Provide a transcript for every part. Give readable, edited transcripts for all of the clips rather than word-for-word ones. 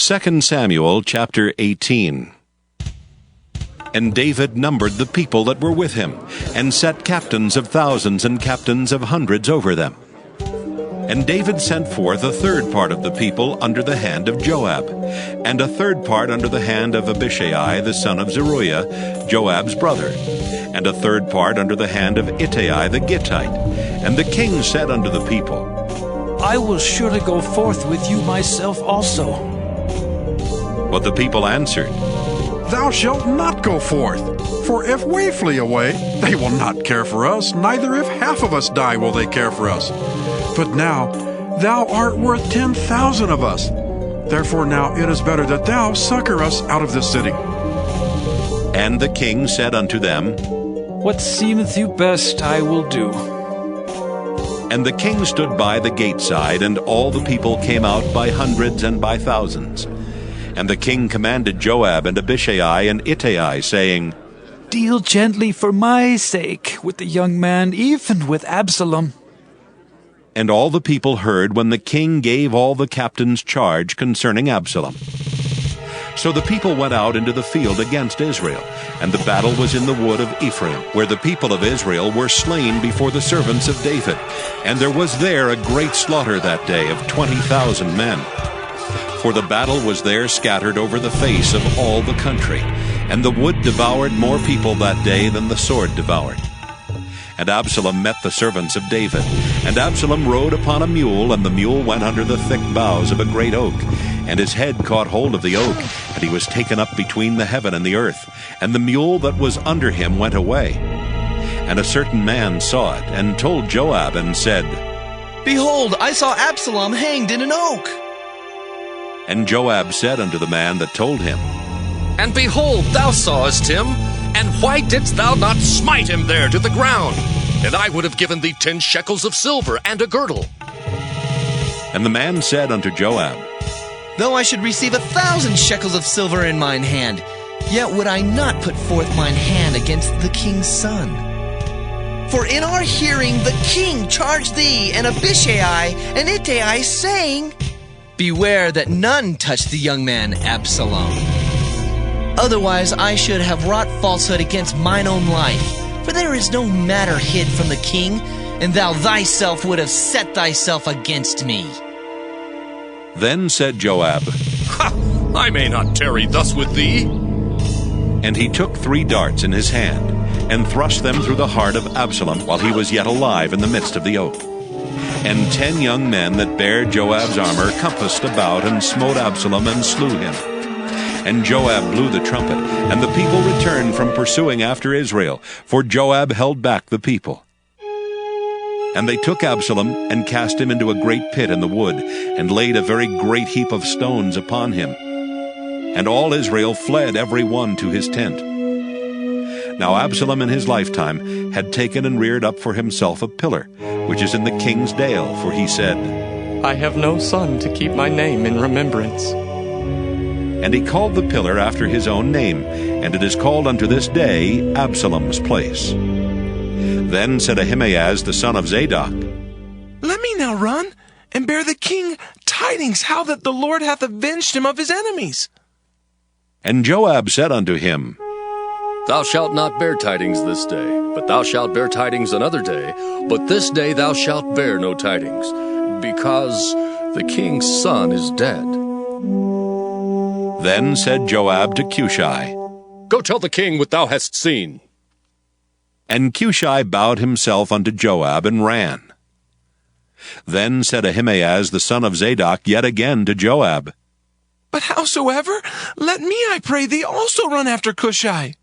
2 Samuel chapter 18. And David numbered the people that were with him, and set captains of thousands and captains of hundreds over them. And David sent forth a third part of the people under the hand of Joab, and a third part under the hand of Abishai the son of Zeruiah, Joab's brother, and a third part under the hand of Ittai the Gittite. And the king said unto the people, I will surely go forth with you myself also. But the people answered, Thou shalt not go forth, for if we flee away, they will not care for us, neither if half of us die will they care for us. But now thou art worth 10,000 of us. Therefore now it is better that thou succor us out of this city. And the king said unto them, What seemeth you best I will do. And the king stood by the gate side, and all the people came out by hundreds and by thousands. And the king commanded Joab and Abishai and Ittai, saying, Deal gently for my sake with the young man, even with Absalom. And all the people heard when the king gave all the captains charge concerning Absalom. So the people went out into the field against Israel, and the battle was in the wood of Ephraim, where the people of Israel were slain before the servants of David. And there was there a great slaughter that day of 20,000 men. For the battle was there scattered over the face of all the country, and the wood devoured more people that day than the sword devoured. And Absalom met the servants of David. And Absalom rode upon a mule, and the mule went under the thick boughs of a great oak. And his head caught hold of the oak, and he was taken up between the heaven and the earth. And the mule that was under him went away. And a certain man saw it, and told Joab, and said, Behold, I saw Absalom hanged in an oak. And Joab said unto the man that told him, And behold, thou sawest him, and why didst thou not smite him there to the ground? And I would have given thee 10 shekels of silver and a girdle. And the man said unto Joab, Though I should receive 1,000 shekels of silver in mine hand, yet would I not put forth mine hand against the king's son. For in our hearing the king charged thee and Abishai and Ittai, saying, Beware that none touch the young man Absalom. Otherwise I should have wrought falsehood against mine own life. For there is no matter hid from the king, and thou thyself would have set thyself against me. Then said Joab, I may not tarry thus with thee. And he took 3 darts in his hand, and thrust them through the heart of Absalom while he was yet alive in the midst of the oak. And 10 young men that bare Joab's armor compassed about, and smote Absalom, and slew him. And Joab blew the trumpet, and the people returned from pursuing after Israel, for Joab held back the people. And they took Absalom, and cast him into a great pit in the wood, and laid a very great heap of stones upon him. And all Israel fled every one to his tent. Now Absalom in his lifetime had taken and reared up for himself a pillar, which is in the king's dale, for he said, I have no son to keep my name in remembrance. And he called the pillar after his own name, and it is called unto this day Absalom's place. Then said Ahimaaz the son of Zadok, Let me now run, and bear the king tidings how that the Lord hath avenged him of his enemies. And Joab said unto him, Thou shalt not bear tidings this day, but thou shalt bear tidings another day. But this day thou shalt bear no tidings, because the king's son is dead. Then said Joab to Cushai, Go tell the king what thou hast seen. And Cushai bowed himself unto Joab, and ran. Then said Ahimaaz the son of Zadok yet again to Joab, But howsoever, let me, I pray thee, also run after Cushai.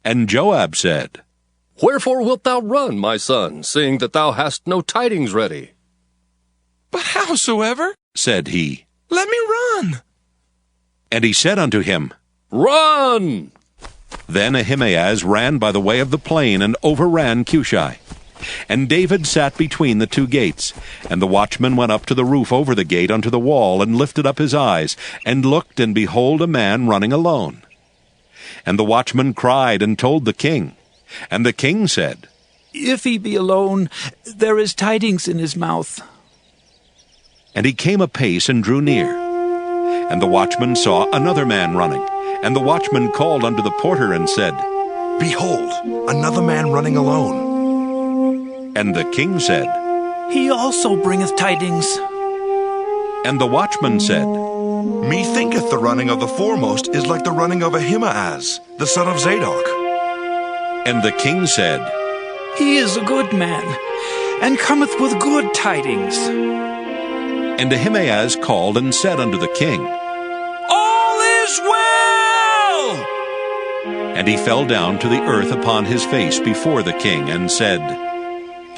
And Joab said, Wherefore wilt thou run, my son, seeing that thou hast no tidings ready? But howsoever, said he, let me run. And he said unto him, Run! Then Ahimaaz ran by the way of the plain, and overran Cushai. And David sat between the 2 gates. And the watchman went up to the roof over the gate unto the wall, and lifted up his eyes, and looked, and behold a man running alone. And the watchman cried, and told the king. And the king said, If he be alone, there is tidings in his mouth. And he came apace and drew near. And the watchman saw another man running. And the watchman called unto the porter and said, Behold, another man running alone. And the king said, He also bringeth tidings. And the watchman said, Methinketh the running of the foremost is like the running of Ahimaaz, the son of Zadok. And the king said, He is a good man, and cometh with good tidings. And Ahimaaz called and said unto the king, All is well! And he fell down to the earth upon his face before the king, and said,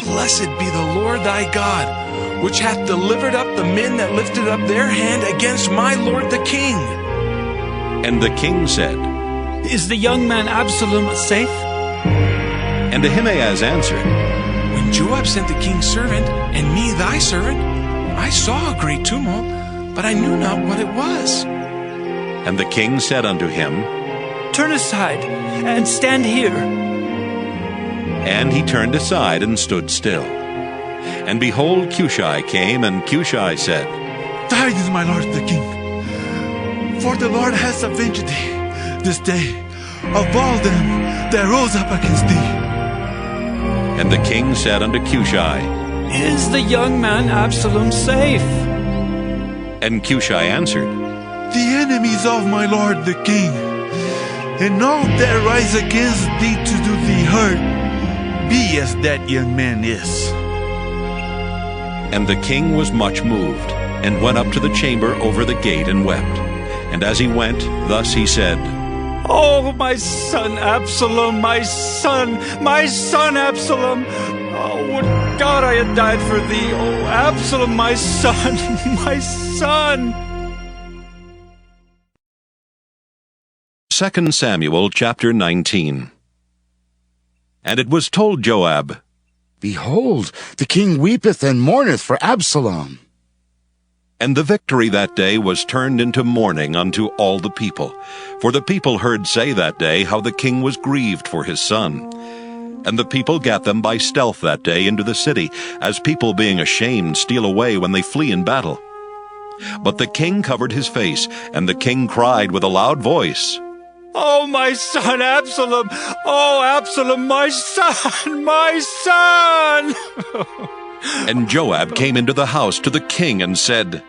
Blessed be the Lord thy God, which hath delivered up the men that lifted up their hand against my lord the king. And the king said, Is the young man Absalom safe? And Ahimaaz answered, When Joab sent the king's servant, and me thy servant, I saw a great tumult, but I knew not what it was. And the king said unto him, Turn aside, and stand here. And he turned aside and stood still. And behold, Cushi came, and Cushi said, Tidings, my lord the king, for the Lord has avenged thee this day of all them that rose up against thee. And the king said unto Cushi, Is the young man Absalom safe? And Cushi answered, The enemies of my lord the king, and all that rise against thee to do thee hurt, be as that young man is. And the king was much moved, and went up to the chamber over the gate, and wept. And as he went, thus he said, Oh, my son Absalom, my son Absalom! Oh, would God I had died for thee! Oh, Absalom, my son, my son! 2 Samuel chapter 19. And it was told Joab, Behold, the king weepeth and mourneth for Absalom. And the victory that day was turned into mourning unto all the people. For the people heard say that day how the king was grieved for his son. And the people gat them by stealth that day into the city, as people being ashamed steal away when they flee in battle. But the king covered his face, and the king cried with a loud voice, Oh, my son Absalom! Oh, Absalom, my son, my son! And Joab came into the house to the king and said,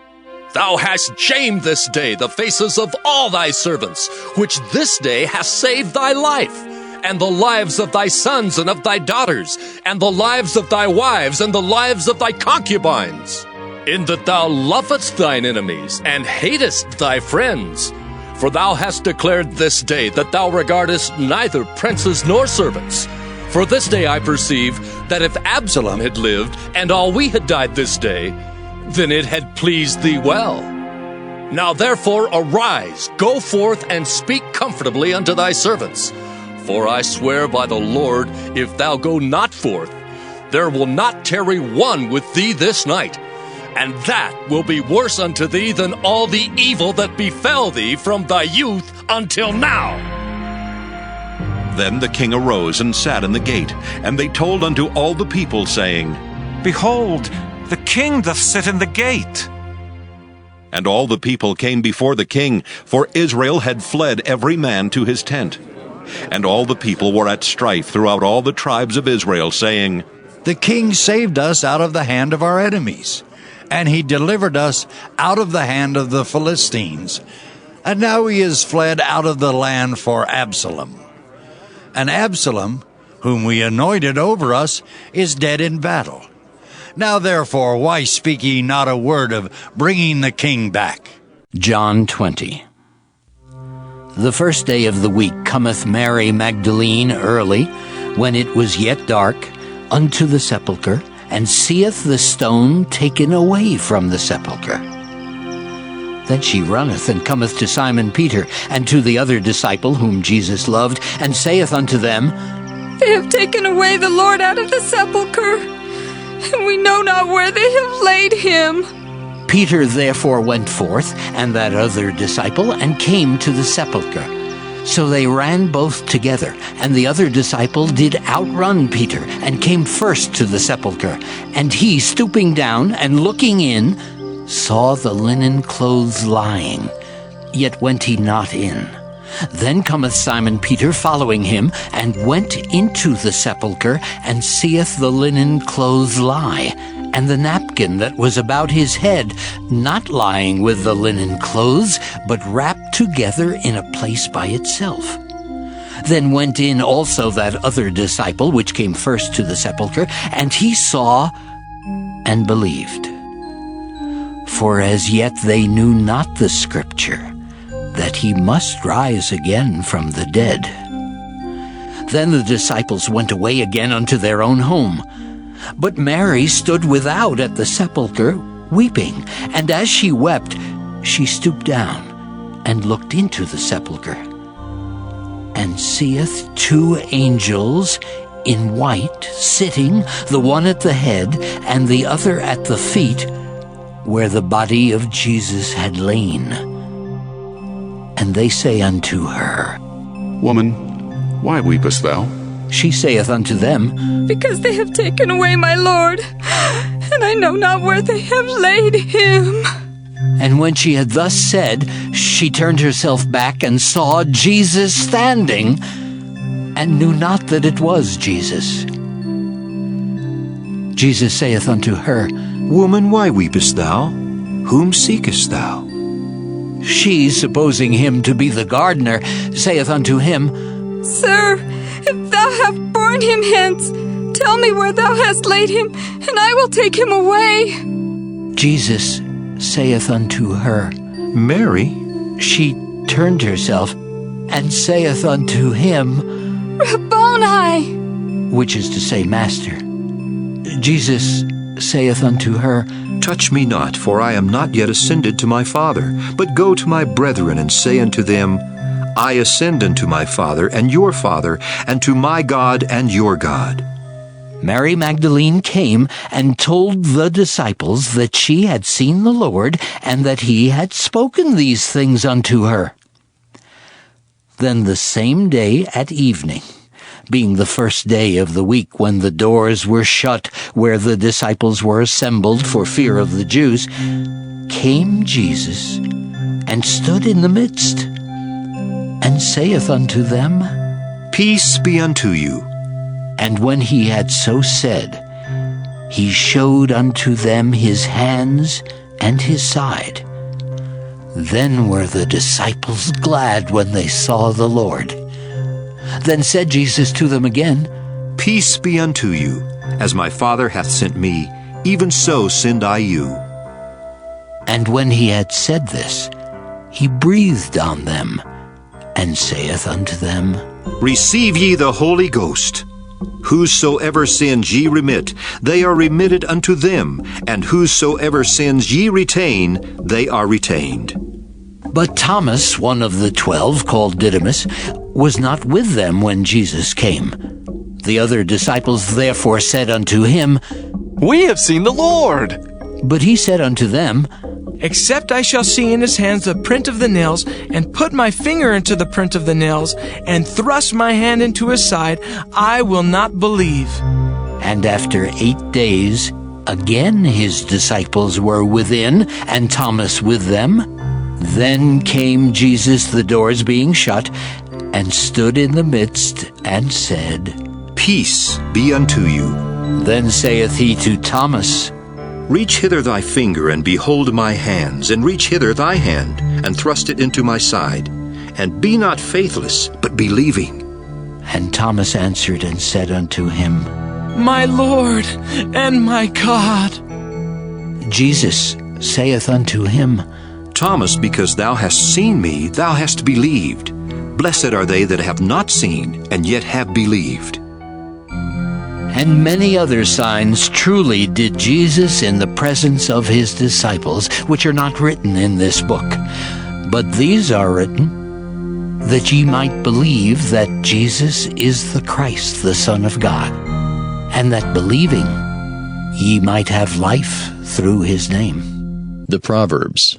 Thou hast shamed this day the faces of all thy servants, which this day hast saved thy life, and the lives of thy sons and of thy daughters, and the lives of thy wives, and the lives of thy concubines, in that thou lovest thine enemies, and hatest thy friends. For thou hast declared this day that thou regardest neither princes nor servants. For this day I perceive that if Absalom had lived, and all we had died this day, then it had pleased thee well. Now therefore arise, go forth, and speak comfortably unto thy servants. For I swear by the Lord, if thou go not forth, there will not tarry one with thee this night. And that will be worse unto thee than all the evil that befell thee from thy youth until now. Then the king arose and sat in the gate, and they told unto all the people, saying, Behold, the king doth sit in the gate. And all the people came before the king, for Israel had fled every man to his tent. And all the people were at strife throughout all the tribes of Israel, saying, The king saved us out of the hand of our enemies, and he delivered us out of the hand of the Philistines. And now he is fled out of the land for Absalom. And Absalom, whom we anointed over us, is dead in battle. Now therefore, why speak ye not a word of bringing the king back? John 20. The first day of the week cometh Mary Magdalene early, when it was yet dark, unto the sepulchre, and seeth the stone taken away from the sepulchre. Then she runneth and cometh to Simon Peter, and to the other disciple whom Jesus loved, and saith unto them, They have taken away the Lord out of the sepulchre, and we know not where they have laid him. Peter therefore went forth, and that other disciple, and came to the sepulchre. So they ran both together, and the other disciple did outrun Peter, and came first to the sepulchre. And he, stooping down and looking in, saw the linen clothes lying, yet went he not in. Then cometh Simon Peter following him, and went into the sepulchre, and seeth the linen clothes lie, and the napkin that was about his head, not lying with the linen clothes, but wrapped together in a place by itself. Then went in also that other disciple, which came first to the sepulchre, and he saw and believed. For as yet they knew not the scripture, that he must rise again from the dead. Then the disciples went away again unto their own home. But Mary stood without at the sepulchre, weeping. And as she wept, she stooped down, and looked into the sepulchre, and seeth 2 angels in white, sitting, the one at the head, and the other at the feet, where the body of Jesus had lain. And they say unto her, Woman, why weepest thou? She saith unto them, Because they have taken away my Lord, and I know not where they have laid him. And when she had thus said, she turned herself back, and saw Jesus standing, and knew not that it was Jesus. Jesus saith unto her, Woman, why weepest thou? Whom seekest thou? She, supposing him to be the gardener, saith unto him, Sir, if thou have borne him hence, tell me where thou hast laid him, and I will take him away. Jesus saith unto her, Mary. She turned herself, and saith unto him, Rabboni, which is to say, Master. Jesus saith unto her, Touch me not, for I am not yet ascended to my Father, but go to my brethren, and say unto them, I ascend unto my Father and your Father, and to my God and your God. Mary Magdalene came and told the disciples that she had seen the Lord, and that he had spoken these things unto her. Then the same day at evening, being the first day of the week, when the doors were shut where the disciples were assembled for fear of the Jews, came Jesus and stood in the midst, and saith unto them, Peace be unto you. And when he had so said, he showed unto them his hands and his side. Then were the disciples glad when they saw the Lord. Then said Jesus to them again, Peace be unto you. As my Father hath sent me, even so send I you. And when he had said this, he breathed on them, and saith unto them, Receive ye the Holy Ghost. Whosoever sins ye remit, they are remitted unto them, and whosoever sins ye retain, they are retained. But Thomas, one of the 12, called Didymus, was not with them when Jesus came. The other disciples therefore said unto him, We have seen the Lord. But he said unto them, Except I shall see in his hands the print of the nails, and put my finger into the print of the nails, and thrust my hand into his side, I will not believe. And after 8 days, again his disciples were within, and Thomas with them. Then came Jesus, the doors being shut, and stood in the midst, and said, Peace be unto you. Then saith he to Thomas, Reach hither thy finger, and behold my hands, and reach hither thy hand, and thrust it into my side. And be not faithless, but believing. And Thomas answered and said unto him, My Lord and my God. Jesus saith unto him, Thomas, because thou hast seen me, thou hast believed. Blessed are they that have not seen, and yet have believed. And many other signs truly did Jesus in the presence of his disciples, which are not written in this book. But these are written, that ye might believe that Jesus is the Christ, the Son of God, and that believing ye might have life through his name. The Proverbs.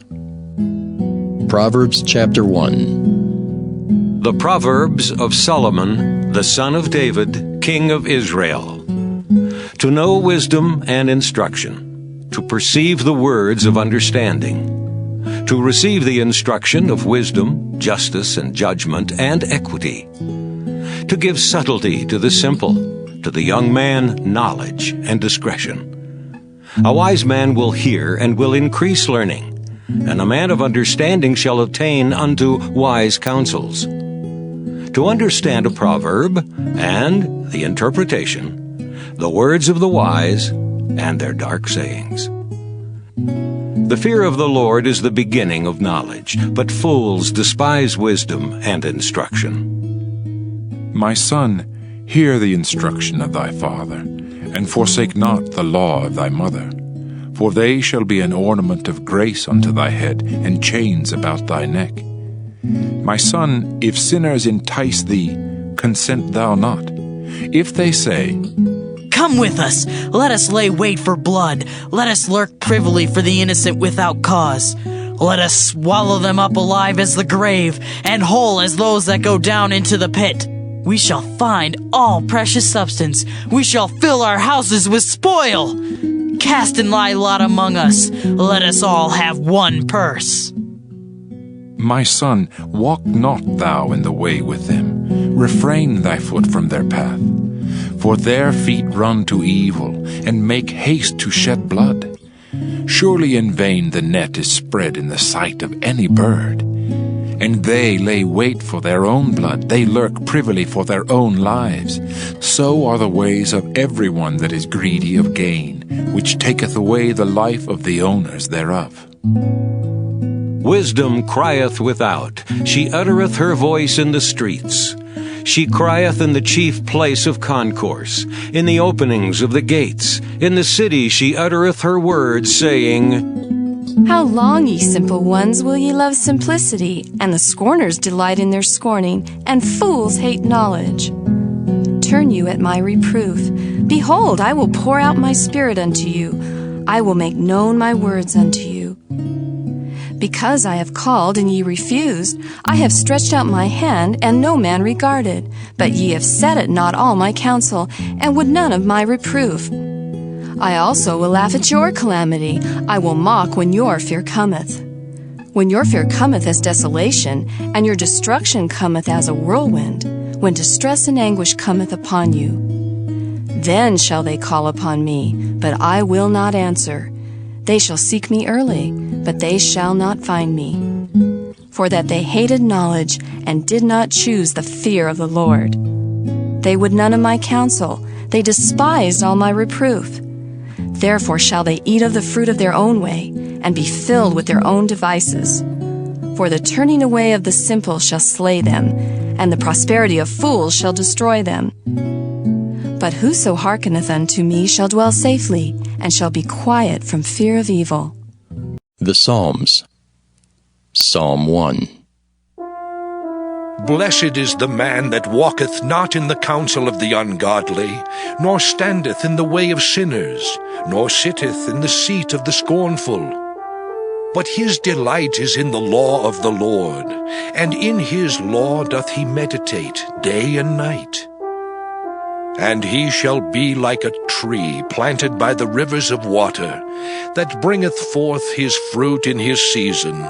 Proverbs chapter 1. The Proverbs of Solomon, the son of David, king of Israel. To know wisdom and instruction, to perceive the words of understanding, to receive the instruction of wisdom, justice, and judgment, and equity, to give subtlety to the simple, to the young man knowledge and discretion. A wise man will hear and will increase learning, and a man of understanding shall attain unto wise counsels. To understand a proverb and the interpretation, the words of the wise and their dark sayings. The fear of the Lord is the beginning of knowledge, but fools despise wisdom and instruction. My son, hear the instruction of thy father, and forsake not the law of thy mother. For they shall be an ornament of grace unto thy head, and chains about thy neck. My son, if sinners entice thee, consent thou not. If they say, Come with us, let us lay wait for blood, let us lurk privily for the innocent without cause. Let us swallow them up alive as the grave, and whole as those that go down into the pit. We shall find all precious substance, we shall fill our houses with spoil. Cast in thy lot among us, let us all have one purse. My son, walk not thou in the way with them, refrain thy foot from their path. For their feet run to evil, and make haste to shed blood. Surely in vain the net is spread in the sight of any bird. And they lay wait for their own blood, they lurk privily for their own lives. So are the ways of everyone that is greedy of gain, which taketh away the life of the owners thereof. Wisdom crieth without, she uttereth her voice in the streets. She crieth in the chief place of concourse, in the openings of the gates. In the city she uttereth her words, saying, How long, ye simple ones, will ye love simplicity? And the scorners delight in their scorning, and fools hate knowledge. Turn you at my reproof. Behold, I will pour out my spirit unto you. I will make known my words unto you. Because I have called, and ye refused, I have stretched out my hand, and no man regarded. But ye have set at naught all my counsel, and would none of my reproof. I also will laugh at your calamity. I will mock when your fear cometh. When your fear cometh as desolation, and your destruction cometh as a whirlwind, when distress and anguish cometh upon you. Then shall they call upon me, but I will not answer. They shall seek me early, but they shall not find me. For that they hated knowledge, and did not choose the fear of the Lord. They would none of my counsel, they despised all my reproof. Therefore shall they eat of the fruit of their own way, and be filled with their own devices. For the turning away of the simple shall slay them, and the prosperity of fools shall destroy them. But whoso hearkeneth unto me shall dwell safely, and shall be quiet from fear of evil. The Psalms. Psalm 1. Blessed is the man that walketh not in the counsel of the ungodly, nor standeth in the way of sinners, nor sitteth in the seat of the scornful. But his delight is in the law of the Lord, and in his law doth he meditate day and night. And he shall be like a tree planted by the rivers of water, that bringeth forth his fruit in his season.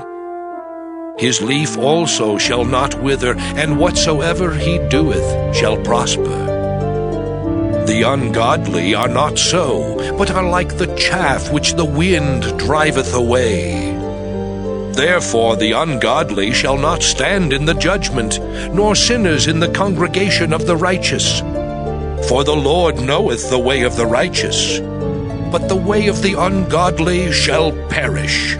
His leaf also shall not wither, and whatsoever he doeth shall prosper. The ungodly are not so, but are like the chaff which the wind driveth away. Therefore the ungodly shall not stand in the judgment, nor sinners in the congregation of the righteous. For the Lord knoweth the way of the righteous, but the way of the ungodly shall perish.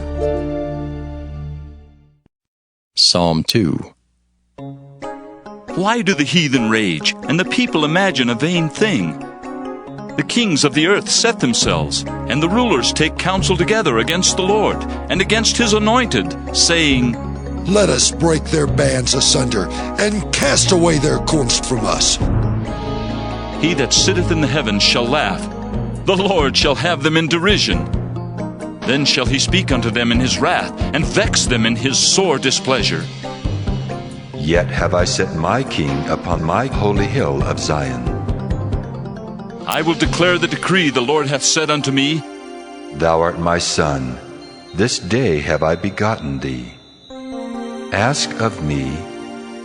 Psalm 2. Why do the heathen rage, and the people imagine a vain thing? The kings of the earth set themselves, and the rulers take counsel together against the Lord, and against his anointed, saying, Let us break their bands asunder, and cast away their kunst from us. He that sitteth in the heavens shall laugh, the Lord shall have them in derision. Then shall he speak unto them in his wrath, and vex them in his sore displeasure. Yet have I set my king upon my holy hill of Zion. I will declare the decree the Lord hath said unto me, Thou art my son. This day have I begotten thee. Ask of me,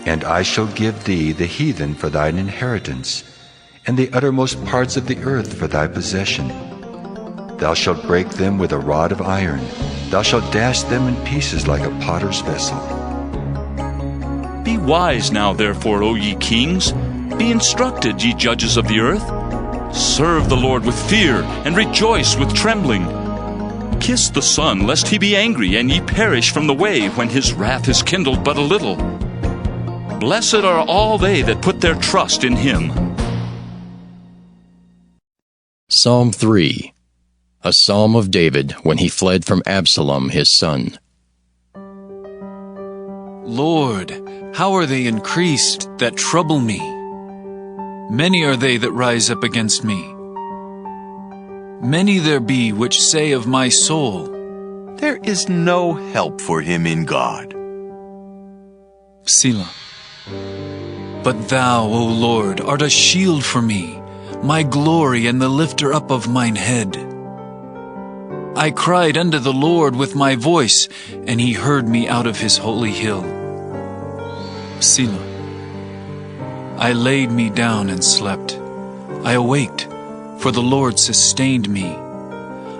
and I shall give thee the heathen for thine inheritance, and the uttermost parts of the earth for thy possession. Thou shalt break them with a rod of iron. Thou shalt dash them in pieces like a potter's vessel. Be wise now, therefore, O ye kings. Be instructed, ye judges of the earth. Serve the Lord with fear, and rejoice with trembling. Kiss the Son, lest he be angry, and ye perish from the way, when his wrath is kindled but a little. Blessed are all they that put their trust in him. Psalm 3. A psalm of David when he fled from Absalom his son. Lord, how are they increased that trouble me? Many are they that rise up against me. Many there be which say of my soul, there is no help for him in God. Selah. But thou, O Lord, art a shield for me, my glory and the lifter up of mine head. I cried unto the Lord with my voice, and he heard me out of his holy hill. Selah. I laid me down and slept. I awaked, for the Lord sustained me.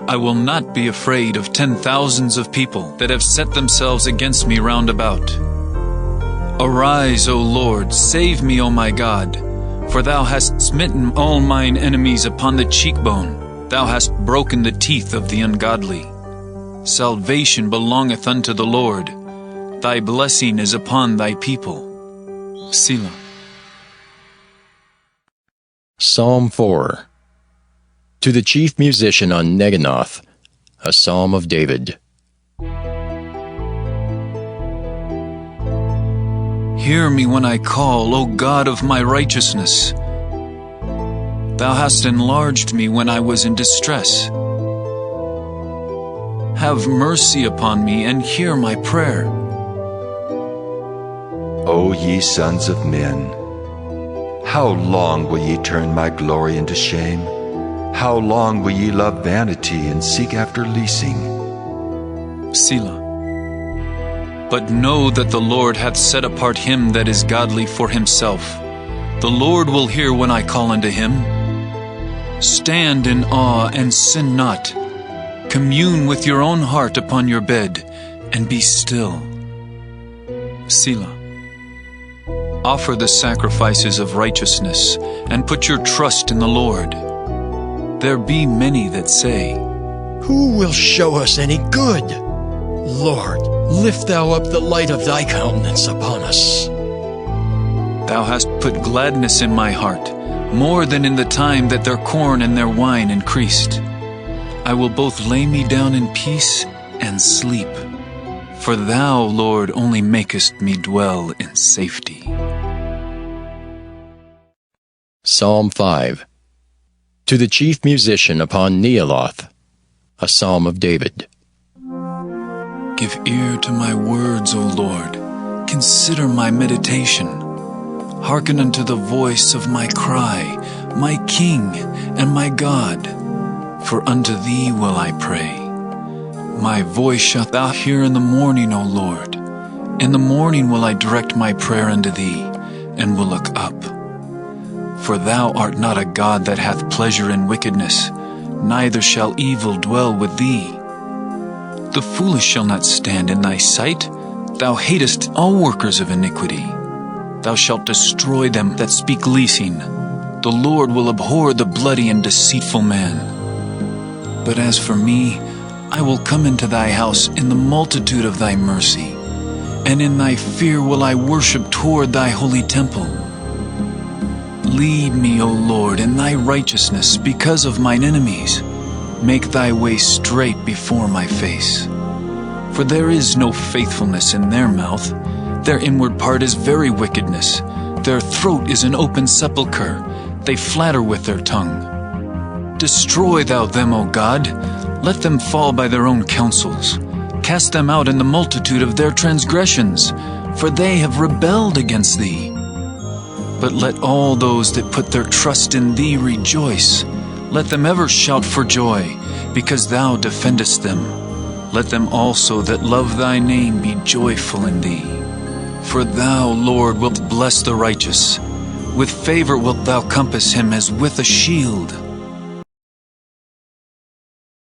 I will not be afraid of 10,000s of people that have set themselves against me round about. Arise, O Lord, save me, O my God, for thou hast smitten all mine enemies upon the cheekbone. Thou hast broken the teeth of the ungodly. Salvation belongeth unto the Lord. Thy blessing is upon thy people. Selah. Psalm 4. To the chief musician on Neginoth, a psalm of David. Hear me when I call, O God of my righteousness. Thou hast enlarged me when I was in distress. Have mercy upon me and hear my prayer. O ye sons of men, how long will ye turn my glory into shame? How long will ye love vanity and seek after leasing? Selah. But know that the Lord hath set apart him that is godly for himself. The Lord will hear when I call unto him. Stand in awe and sin not. Commune with your own heart upon your bed, and be still. Selah. Offer the sacrifices of righteousness, and put your trust in the Lord. There be many that say, who will show us any good? Lord, lift thou up the light of thy countenance upon us. Thou hast put gladness in my heart, more than in the time that their corn and their wine increased. I will both lay me down in peace and sleep, for thou, Lord, only makest me dwell in safety. Psalm 5. To the chief musician upon Nealoth, a psalm of David. Give ear to my words, O Lord. Consider my meditation. Hearken unto the voice of my cry, my King and my God. For unto thee will I pray. My voice shalt thou hear in the morning, O Lord. In the morning will I direct my prayer unto thee, and will look up. For thou art not a God that hath pleasure in wickedness, neither shall evil dwell with thee. The foolish shall not stand in thy sight. Thou hatest all workers of iniquity. Thou shalt destroy them that speak leasing. The Lord will abhor the bloody and deceitful man. But as for me, I will come into thy house in the multitude of thy mercy, and in thy fear will I worship toward thy holy temple. Lead me, O Lord, in thy righteousness because of mine enemies. Make thy way straight before my face. For there is no faithfulness in their mouth. Their inward part is very wickedness. Their throat is an open sepulchre. They flatter with their tongue. Destroy thou them, O God. Let them fall by their own counsels. Cast them out in the multitude of their transgressions, for they have rebelled against thee. But let all those that put their trust in thee rejoice. Let them ever shout for joy, because thou defendest them. Let them also that love thy name be joyful in thee. For thou, Lord, wilt bless the righteous. With favor wilt thou compass him as with a shield.